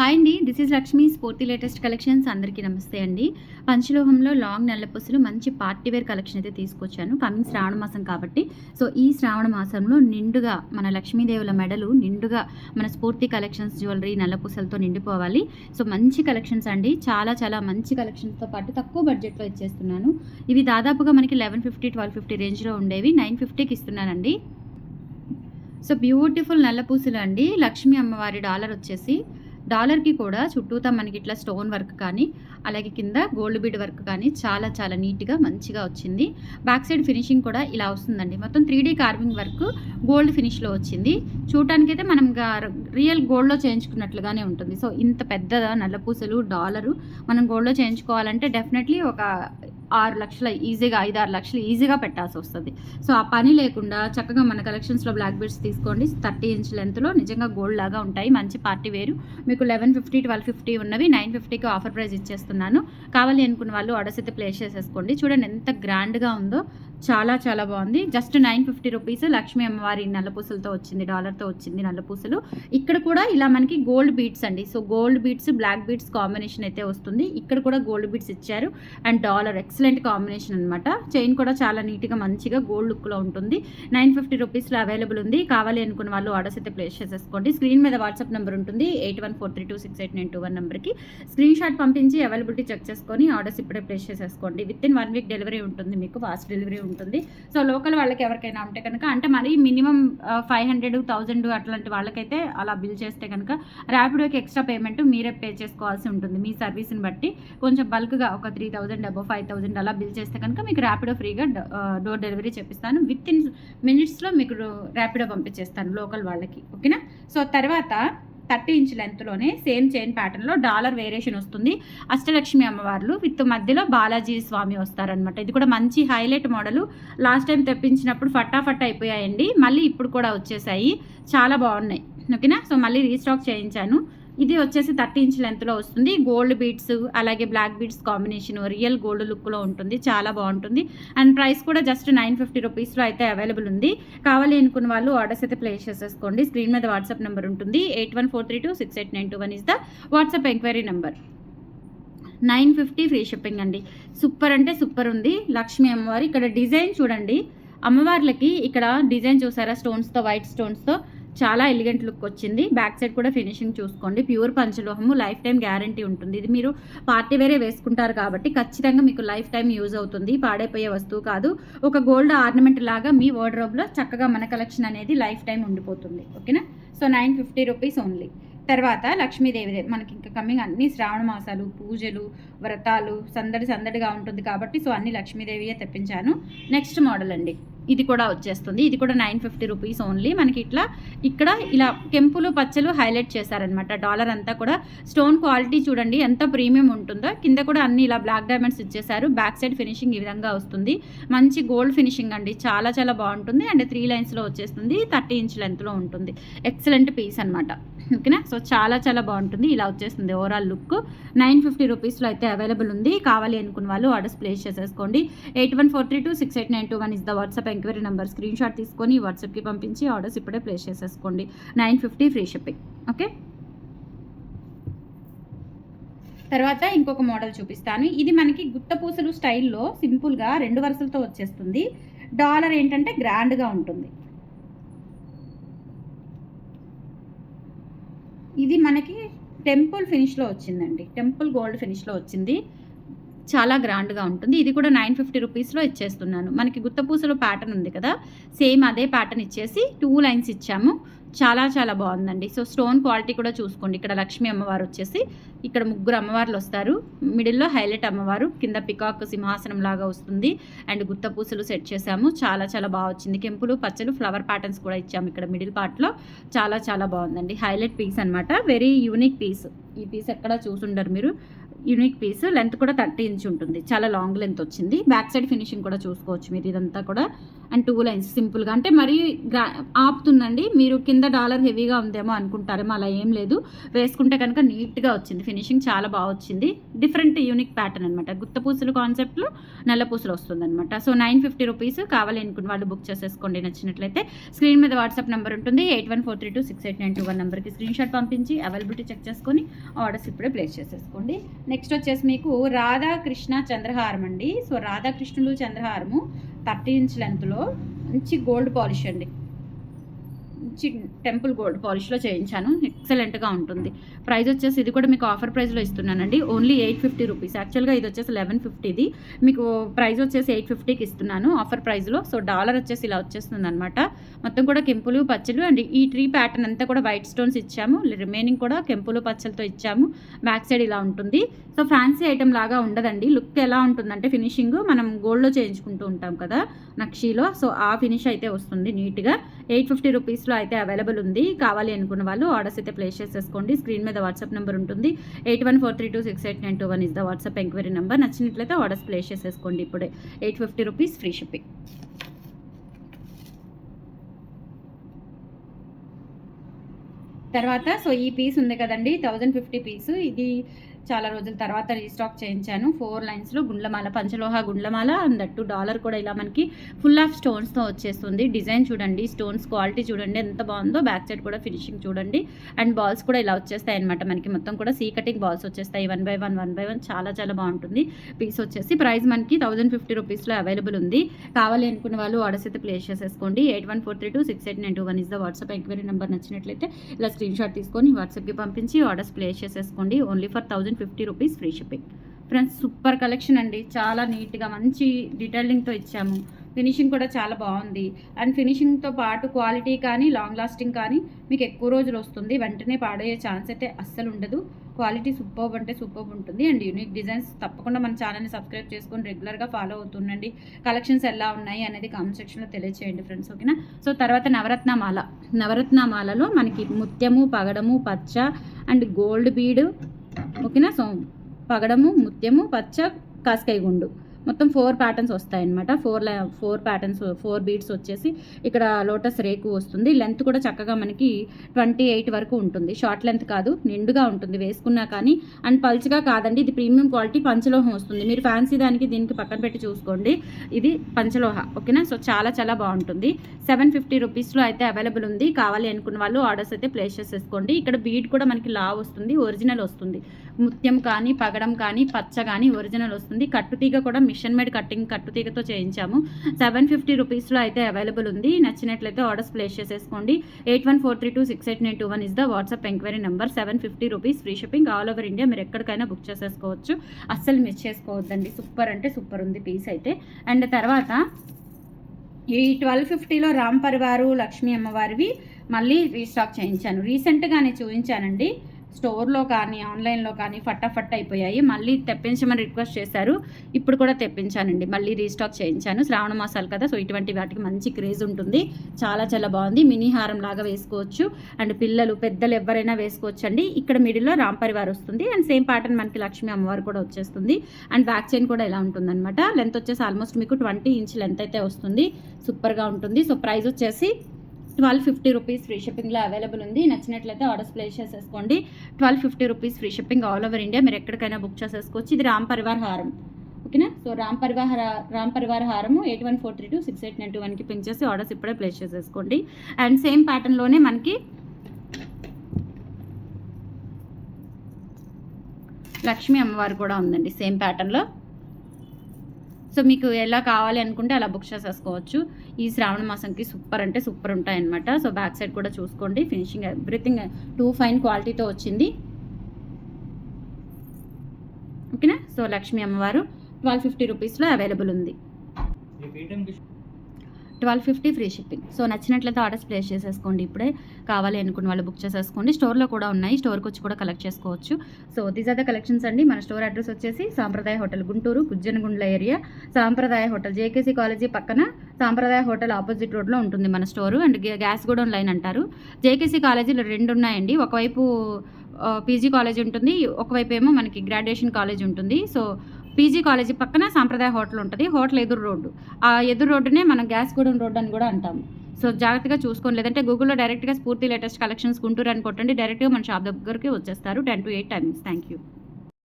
Hi అండి. This is Lakshmi స్ఫూర్తి latest collections. అందరికీ నమస్తే అండి. పంచలోహంలో లాంగ్ నల్లపూసలు మంచి పార్టీ వేర్ కలెక్షన్ అయితే తీసుకొచ్చాను. కమింగ్ శ్రావణ మాసం కాబట్టి ఈ శ్రావణ మాసంలో నిండుగా మన లక్ష్మీదేవుల మెడలు నిండుగా మన స్ఫూర్తి కలెక్షన్స్ జ్యువెలరీ నల్లపూసలతో నిండిపోవాలి. మంచి కలెక్షన్స్ అండి. చాలా చాలా మంచి కలెక్షన్స్తో పాటు తక్కువ బడ్జెట్లో ఇచ్చేస్తున్నాను. ఇవి దాదాపుగా మనకి 1150, 1250 రేంజ్లో ఉండేవి 950కి ఇస్తున్నానండి. బ్యూటిఫుల్ నల్లపూసలు అండి. లక్ష్మీ అమ్మవారి డాలర్ వచ్చేసి డాలర్కి కూడా చుట్టూతా మనకి ఇట్లా స్టోన్ వర్క్ కానీ అలాగే కింద గోల్డ్ బీడ్ వర్క్ కానీ చాలా చాలా నీట్గా మంచిగా వచ్చింది. బ్యాక్ సైడ్ ఫినిషింగ్ కూడా ఇలా వస్తుందండి. మొత్తం 3D కార్వింగ్ వర్క్ గోల్డ్ ఫినిష్లో వచ్చింది. చూడటానికైతే మనం రియల్ గోల్డ్లో చేయించుకున్నట్లుగానే ఉంటుంది. ఇంత పెద్ద నల్లపూసలు డాలరు మనం గోల్డ్లో చేయించుకోవాలంటే డెఫినెట్లీ ఒక 6 లక్షల ఈజీగా 5-6 లక్షలు ఈజీగా పెట్టాల్సి వస్తుంది. ఆ పని లేకుండా చక్కగా మన కలెక్షన్స్లో బ్లాక్ బీడ్స్ తీసుకోండి. 30 ఇంచ్ లెంత్లో నిజంగా గోల్డ్ లాగా ఉంటాయి. మంచి పార్టీ వేరు. మీకు 1150, 1250 ఉన్నవి 950కి ఆఫర్ ప్రైస్ ఇచ్చేస్తున్నాను. కావాలి అనుకున్న వాళ్ళు ఆర్డర్స్ అయితే ప్లేస్ చేసేసుకోండి. చూడండి ఎంత గ్రాండ్గా ఉందో. చాలా చాలా బాగుంది. జస్ట్ 950 రూపీస్ లక్ష్మీ అమ్మవారి నల్లపూసలతో వచ్చింది, డాలర్తో వచ్చింది నల్లపూసలు. ఇక్కడ కూడా ఇలా మనకి గోల్డ్ బీడ్స్ అండి. Gold beads black beads combination అయితే వస్తుంది. ఇక్కడ కూడా గోల్డ్ బీడ్స్ ఇచ్చారు అండ్ డాలర్ ఎక్సలెంట్ కాంబినేషన్ అనమాట. చైన్ కూడా చాలా నీట్గా మంచిగా గోల్డ్ లుక్లో ఉంటుంది. 950 రూపీస్లో అవైలబుల్ ఉంది. కావాలి అనుకున్న వాళ్ళు ఆర్డర్స్ అయితే ప్లేస్ చేసేసుకోండి. స్క్రీన్ మీద వాట్సాప్ నెంబర్ ఉంటుంది 8143268921 నెంబర్కి స్క్రీన్ షాట్ పంపించి అవైలబిలిటీ చెక్ చేసుకొని ఆర్డర్స్ ఇప్పుడే ప్లేస్ చేసేసుకోండి. విత్ ఇన్ 1 వీక్ డెలివరీ ఉంటుంది. మీకు ఫాస్ట్ డెలివరీ ఉంటుంది. లోకల్ వాళ్ళకి ఎవరికైనా ఉంటే కనుక అంటే మరి మినిమం 500, 1000 అట్లాంటి వాళ్ళకైతే అలా బిల్ చేస్తే కనుక ర్యాపిడోకి ఎక్స్ట్రా పేమెంట్ మీరే పే చేసుకోవాల్సి ఉంటుంది. మీ సర్వీస్ని బట్టి కొంచెం బల్క్గా ఒక 3000 అబో 5000 అలా బిల్ చేస్తే కనుక మీకు ర్యాపిడో ఫ్రీగా డోర్ డెలివరీ చెప్పిస్తాను. విత్ ఇన్ మినిట్స్లో మీకు ర్యాపిడో పంపించేస్తాను లోకల్ వాళ్ళకి. ఓకేనా? తర్వాత 30 ఇంచ్ లెంత్లోనే సేమ్ చైన్ ప్యాటర్న్లో డాలర్ వేరియేషన్ వస్తుంది. అష్టలక్ష్మి అమ్మవార్లు విత్ మధ్యలో బాలాజీ స్వామి వస్తారనమాట. ఇది కూడా మంచి హైలైట్ మోడలు. లాస్ట్ టైం తెప్పించినప్పుడు ఫటాఫట్ అయిపోయాయండి. మళ్ళీ ఇప్పుడు కూడా వచ్చేసాయి. చాలా బాగున్నాయి. ఓకేనా? మళ్ళీ రీస్టాక్ చేయించాను. ఇది వచ్చేసి 30 ఇంచ్ లెంత్లో వస్తుంది. గోల్డ్ బీడ్స్ అలాగే black beads combination real gold లుక్లో ఉంటుంది. చాలా బాగుంటుంది. అండ్ ప్రైస్ కూడా జస్ట్ 950 రూపీస్లో అయితే అవైలబుల్ ఉంది. కావాలి అనుకున్న వాళ్ళు ఆర్డర్స్ అయితే ప్లేస్ చేసేసుకోండి. స్క్రీన్ మీద వాట్సాప్ నెంబర్ ఉంటుంది 8143268921 is the WhatsApp enquiry number. 950 free shipping అండి. సూపర్ అంటే సూపర్ ఉంది. లక్ష్మీ అమ్మవారి ఇక్కడ డిజైన్ చూడండి. అమ్మవార్లకి ఇక్కడ డిజైన్ చూసారా? స్టోన్స్తో, వైట్ స్టోన్స్తో చాలా ఎలిగెంట్ లుక్ వచ్చింది. బ్యాక్ సైడ్ కూడా ఫినిషింగ్ చూసుకోండి. ప్యూర్ పంచలోహము, లైఫ్ టైం గ్యారంటీ ఉంటుంది. ఇది మీరు పార్టీ వేరే వేసుకుంటారు కాబట్టి ఖచ్చితంగా మీకు లైఫ్ టైం యూజ్ అవుతుంది. పాడైపోయే వస్తువు కాదు. ఒక గోల్డ్ ఆర్నమెంట్ లాగా మీ వార్డ్రోబ్లో చక్కగా మన కలెక్షన్ అనేది లైఫ్ టైం ఉండిపోతుంది. ఓకేనా? 950 రూపీస్ ఓన్లీ. తర్వాత లక్ష్మీదేవిదే మనకి ఇంకా కమింగ్ అన్ని శ్రావణ మాసాలు, పూజలు, వ్రతాలు సందడిగా ఉంటుంది కాబట్టి అన్ని లక్ష్మీదేవియే తెప్పించాను. నెక్స్ట్ మోడల్ అండి. ఇది కూడా వచ్చేస్తుంది. ఇది కూడా 950 రూపీస్ ఓన్లీ. మనకి ఇక్కడ ఇలా కెంపులు పచ్చలు హైలైట్ చేశారనమాట. డాలర్ అంతా కూడా స్టోన్ క్వాలిటీ చూడండి ఎంత ప్రీమియం ఉంటుందో. కింద కూడా అన్ని ఇలా బ్లాక్ డైమండ్స్ ఇచ్చేసారు. బ్యాక్ సైడ్ ఫినిషింగ్ ఈ విధంగా వస్తుంది. మంచి గోల్డ్ ఫినిషింగ్ అండి. చాలా చాలా బాగుంటుంది. అండ్ 3 లైన్స్లో వచ్చేస్తుంది. 30 ఇంచ్ లెంత్లో ఉంటుంది. ఎక్సలెంట్ పీస్ అనమాట. ఓకేనా? చాలా చాలా బాగుంటుంది. ఇలా వచ్చేస్తుంది ఓవరాల్ లుక్. 950 రూపీస్లో అయితే అవైలబుల్ ఉంది. కావాలి అనుకున్న వాళ్ళు ఆర్డర్స్ ప్లేస్ చేసేసుకోండి. 8143268921 is the WhatsApp enquiry number. Screen shot తీసుకొని వాట్సాప్కి పంపించి ఆర్డర్స్ ఇప్పుడే ప్లేస్ చేసేసుకోండి. 950 ఫ్రీ షిప్పింగ్. ఓకే? తర్వాత ఇంకొక మోడల్ చూపిస్తాను. ఇది మనకి గుత్తపూసలు స్టైల్లో సింపుల్గా 2 వరుసలతో వచ్చేస్తుంది. డాలర్ ఏంటంటే గ్రాండ్గా ఉంటుంది. ఇది మనకి టెంపుల్ ఫినిష్లో వచ్చిందండి. టెంపుల్ గోల్డ్ ఫినిష్లో వచ్చింది. చాలా గ్రాండ్గా ఉంటుంది. ఇది కూడా 950 రూపీస్లో ఇచ్చేస్తున్నాను. మనకి గుత్తపూసలు ప్యాటర్న్ ఉంది కదా, సేమ్ అదే ప్యాటర్న్ ఇచ్చేసి 2 లైన్స్ ఇచ్చాము. చాలా చాలా బాగుందండి. స్టోన్ క్వాలిటీ కూడా చూసుకోండి. ఇక్కడ లక్ష్మీ అమ్మవారు వచ్చేసి ఇక్కడ 3 అమ్మవార్లు వస్తారు. మిడిల్లో హైలైట్ అమ్మవారు, కింద పికాక్ సింహాసనం లాగా వస్తుంది. అండ్ గుత్తపూసలు సెట్ చేసాము. చాలా చాలా బాగా వచ్చింది. కెంపులు పచ్చలు ఫ్లవర్ ప్యాటర్న్స్ కూడా ఇచ్చాము ఇక్కడ మిడిల్ పార్ట్లో. చాలా చాలా బాగుందండి. హైలైట్ పీస్ అనమాట. Very unique piece. ఈ పీస్ ఎక్కడ చూసుండరు మీరు. Unique piece. లెంత్ కూడా 30 ఇంచ్ ఉంటుంది. చాలా లాంగ్ లెంత్ వచ్చింది. బ్యాక్ సైడ్ ఫినిషింగ్ కూడా చూసుకోవచ్చు మీరు ఇదంతా కూడా. అండ్ 2 లైన్స్ సింపుల్గా, అంటే మరీ ఆపుతుందండి. మీరు కింద డాలర్ హెవీగా ఉందేమో అనుకుంటారేమో, అలా ఏం లేదు. వేసుకుంటే కనుక నీట్గా వచ్చింది, ఫినిషింగ్ చాలా బాగా వచ్చింది. డిఫరెంట్ యూనిక్ ప్యాటర్న్ అనమాట, గుత్త పూసలు కాన్సెప్ట్లో నల్ల పూసలు వస్తుంది అనమాట. So 950 rupees. కావాలి అనుకున్న వాళ్ళు బుక్ చేసేసుకోండి నచ్చినట్లయితే. స్క్రీన్ మీద వాట్సాప్ నెంబర్ ఉంటుంది, 8143268921 నెంబర్కి స్క్రీన్ షాట్ పంపించి అవైలబిలిటీ చెక్ చేసుకొని ఆర్డర్స్ ఇప్పుడే ప్లేస్ చేసేసుకోండి. నెక్స్ట్ వచ్చేసి మీకు రాధాకృష్ణ చంద్రహారం అండి. సో రాధాకృష్ణులు చంద్రహారము 30 ఇంచ్ లెంత్లో మంచి గోల్డ్ పాలిష్ అండి, మంచి టెంపుల్ గోల్డ్ పాలిష్లో చేయించాను, ఎక్సలెంట్గా ఉంటుంది. ప్రైస్ వచ్చేసి ఇది కూడా మీకు ఆఫర్ ప్రైస్లో ఇస్తున్నానండి, ఓన్లీ 850 రూపీస్. యాక్చువల్గా ఇది వచ్చేసి 1150ది, మీకు ప్రైస్ వచ్చేసి 850కి ఇస్తున్నాను ఆఫర్ ప్రైస్లో. సో డాలర్ వచ్చేసి ఇలా వచ్చేస్తుంది అనమాట. మొత్తం కూడా కెంపులు పచ్చలు అండ్ ఈ ట్రీ ప్యాటర్న్ అంతా కూడా వైట్ స్టోన్స్ ఇచ్చాము, రిమైనింగ్ కూడా కెంపులు పచ్చలతో ఇచ్చాము. బ్యాక్ సైడ్ ఇలా ఉంటుంది. సో ఫ్యాన్సీ ఐటమ్ లాగా ఉండదండి, లుక్ ఎలా ఉంటుందంటే ఫినిషింగ్ మనం గోల్డ్లో చేయించుకుంటూ ఉంటాం కదా నక్షీలో, సో ఆ ఫినిష్ అయితే వస్తుంది నీట్గా. 850 రూపీస్లో అయితే అవైలబుల్ ఉంది. కావాలి అనుకున్న వాళ్ళు ఆర్డర్స్ అయితే ప్లేస్ చేసేసుకోండి. స్క్రీన్ మీద వాట్సాప్ నెంబర్ ఉంటుంది, 8143268921 is the WhatsApp enquiry number. నచ్చినట్లయితే ఆర్డర్స్ ప్లేస్ చేసేసుకోండి ఇప్పుడే. 850 రూపీస్ ఫ్రీ షిప్పింగ్. తర్వాత సో ఈ పీస్ ఉంది కదండి, 1050 పీసు. ఇది చాలా రోజుల తర్వాత రీస్టాక్ చేయించాను. 4 లైన్స్లో గుండ్లమాల, పంచలోహ గుండ్లమాల, అందట్టు డాలర్ కూడా ఇలా మనకి ఫుల్ ఆఫ్ స్టోన్స్తో వచ్చేస్తుంది. డిజైన్ చూడండి, స్టోన్స్ క్వాలిటీ చూడండి ఎంత బాగుందో. బ్యాక్ సైడ్ కూడా ఫినిషింగ్ చూడండి. అండ్ బాల్స్ కూడా ఇలా వచ్చేస్తాయి అనమాట మనకి, మొత్తం కూడా సీ కటింగ్ బాల్స్ వచ్చేస్తాయి 1 by 1 చాలా చాలా బాగుంటుంది పీస్ వచ్చేసి. ప్రైస్ మనకి 1050 రూపీస్లో అవైలబుల్ ఉంది. కావాలి అనుకున్న వాళ్ళు ఆర్డర్స్ అయితే ప్లేస్ చేసేసుకోండి. 8143268921 is the WhatsApp enquiry number. నచ్చినట్లయితే ఇలా స్క్రీన్ షాట్ తీసుకొని వాట్సాప్కి పంపించి ఆర్డర్స్ ప్లేస్ చేసేసుకోండి. Only for 1050 rupees free shipping. Friends super collection అండి, చాలా నీట్గా మంచి డీటెయిలింగ్తో ఇచ్చాము. ఫినిషింగ్ కూడా చాలా బాగుంది. అండ్ ఫినిషింగ్తో పాటు క్వాలిటీ కానీ లాంగ్ లాస్టింగ్ కానీ మీకు ఎక్కువ రోజులు వస్తుంది, వెంటనే పాడయ్యే ఛాన్స్ అయితే అస్సలు ఉండదు. క్వాలిటీ సూపర్బ్ అంటే సూపర్బ్ ఉంటుంది. And unique designs. తప్పకుండా మన ఛానల్ని సబ్స్క్రైబ్ చేసుకొని రెగ్యులర్గా ఫాలో అవుతుండండి. కలెక్షన్స్ ఎలా ఉన్నాయి అనేది కామెంట్ సెక్షన్లో తెలియచేయండి ఫ్రెండ్స్, ఓకేనా. సో తర్వాత నవరత్నమాలలో మనకి ముత్యము, పగడము, పచ్చ అండ్ గోల్డ్ బీడ్, ఓకేనా. సో పగడము, ముత్యము, పచ్చ, కాస్కాయ గుండు, మొత్తం 4 ప్యాటర్న్స్ వస్తాయన్నమాట. 4 ప్యాటర్న్స్, 4 బీడ్స్ వచ్చేసి ఇక్కడ లోటస్ రేకు వస్తుంది. లెంత్ కూడా చక్కగా మనకి 28 వరకు ఉంటుంది, షార్ట్ లెంత్ కాదు, నిండుగా ఉంటుంది వేసుకున్నా కానీ. అండ్ పల్చగా కాదండి, ఇది ప్రీమియం క్వాలిటీ పంచలోహం వస్తుంది. మీరు ఫ్యాన్సీ దానికి దీనికి పక్కన పెట్టి చూసుకోండి, ఇది పంచలోహ, ఓకేనా. సో చాలా చాలా బాగుంటుంది. 750 రూపీస్లో అయితే అవైలబుల్ ఉంది. కావాలి అనుకున్న వాళ్ళు ఆర్డర్స్ అయితే ప్లేస్ చేసేసుకోండి. ఇక్కడ బీడ్ కూడా మనకి లా వస్తుంది, ఒరిజినల్ వస్తుంది. ముత్యం కానీ, పగడం కానీ, పచ్చ కానీ ఒరిజినల్ వస్తుంది. కట్టుతీగ కూడా మిషన్ మేడ్ కట్టుతీగతో చేయించాము. 750 రూపీస్లో అయితే అవైలబుల్ ఉంది. నచ్చినట్లయితే ఆర్డర్స్ ప్లేస్ చేసేసుకోండి. 8143268921 is the WhatsApp enquiry number. 750 rupees free shipping all over India. మీరు ఎక్కడికైనా బుక్ చేసేసుకోవచ్చు, అస్సలు మిస్ చేసుకోవద్దండి. సూపర్ అంటే సూపర్ ఉంది పీస్ అయితే. అండ్ తర్వాత ఈ 1250లో రామ్ పరివారు, లక్ష్మీ అమ్మవారివి మళ్ళీ రీస్టాక్ చేయించాను. రీసెంట్గానే చూపించానండి, స్టోర్లో కానీ ఆన్లైన్లో కానీ ఫటాఫట్ అయిపోయాయి. మళ్ళీ తెప్పించమని రిక్వెస్ట్ చేశారు, ఇప్పుడు కూడా తెప్పించానండి, మళ్ళీ రీస్టాక్ చేయించాను. శ్రావణ మాసాలు కదా, సో ఇటువంటి వాటికి మంచి క్రేజ్ ఉంటుంది. చాలా చాలా బాగుంది, మినీ హారం లాగా వేసుకోవచ్చు. అండ్ పిల్లలు పెద్దలు ఎవరైనా వేసుకోవచ్చు అండి. ఇక్కడ మిడిల్లో రామ్ పరివార్ వస్తుంది. అండ్ సేమ్ ప్యాటర్న్ మనకి లక్ష్మీ అమ్మవారు కూడా వచ్చేస్తుంది. అండ్ బ్యాక్ చైన్ కూడా ఇలా ఉంటుందన్నమాట. లెంత్ వచ్చేసి ఆల్మోస్ట్ మీకు 20 ఇంచ్ లెంత్ అయితే వస్తుంది. సూపర్గా ఉంటుంది. సో ప్రైస్ వచ్చేసి 1250 రూపీస్ ఫ్రీ షిప్పింగ్లో అవైలబుల్ ఉంది. నచ్చినట్లయితే ఆర్డర్స్ ప్లేస్ చేసేసుకోండి. 1250 rupees free shipping all over India. మీరు ఎక్కడికైనా బుక్ చేసేసుకోవచ్చు. ఇది రామ్ పరివార్ హారం, ఓకేనా. సో రామ్ పరివార్ హారము 8143268921కి పింక్ చేసి ఆర్డర్స్ ఇప్పుడే ప్లేస్ చేసేసుకోండి. అండ్ సేమ్ ప్యాటర్న్లోనే మనకి లక్ష్మీ అమ్మవారు కూడా ఉందండి సేమ్ ప్యాటర్న్లో. సో మీకు ఎలా కావాలి అనుకుంటే అలా బుక్ చేసేసుకోవచ్చు. ఈ శ్రావణ మాసంకి సూపర్ అంటే సూపర్ ఉంటాయన్నమాట. సో బ్యాక్ సైడ్ కూడా చూసుకోండి, ఫినిషింగ్ ఎవ్రీథింగ్ 2 ఫైన్ క్వాలిటీతో వచ్చింది, ఓకేనా. సో లక్ష్మీ అమ్మవారు 1250 రూపీస్లో అవైలబుల్ ఉంది. 1250 ఫ్రీ షిప్పింగ్. సో నచ్చినట్లయితే ఆర్డర్స్ ప్లేస్ చేసేసుకోండి ఇప్పుడే. కావాలి అనుకున్న వాళ్ళు బుక్ చేసేసుకోండి. స్టోర్లో కూడా ఉన్నాయి, స్టోర్కి వచ్చి కూడా కలెక్ట్ చేసుకోవచ్చు. So these are the collections అండి. మన స్టోర్ అడ్రస్ వచ్చేసి Sampradaya hotel, Guntur Gujjanagundla area. Sampradaya hotel JKC college పక్కన సాంప్రదాయ హోటల్ ఆపోజిట్ రోడ్లో ఉంటుంది మన store. And gas godown line అంటారు. జేకేసీ కాలేజీలో 2 ఉన్నాయండి. ఒకవైపు పీజీ కాలేజ్ ఉంటుంది, ఒకవైపు ఏమో మనకి గ్రాడ్యుయేషన్ కాలేజ్ ఉంటుంది. సో పీజీ కాలేజీ పక్కన సాంప్రదాయ హోటల్ ఉంటుంది. హోటల్ ఎదురు రోడ్డు. ఆ ఎదురు రోడ్డునే మనం గ్యాస్‌గూడెం రోడ్ అని కూడా అంటాము. సో, జాగ్రత్తగా చూసుకోండి. లేదంటే గూగుల్‌లో డైరెక్ట్‌గా స్ఫూర్తి లేటెస్ట్ కలెక్షన్స్ గుంటూరు అని కొట్టండి. డైరెక్ట్‌గా మన షాప్ దగ్గరికి వచ్చేస్తారు. 10 to 8 టైమింగ్స్. Thank you.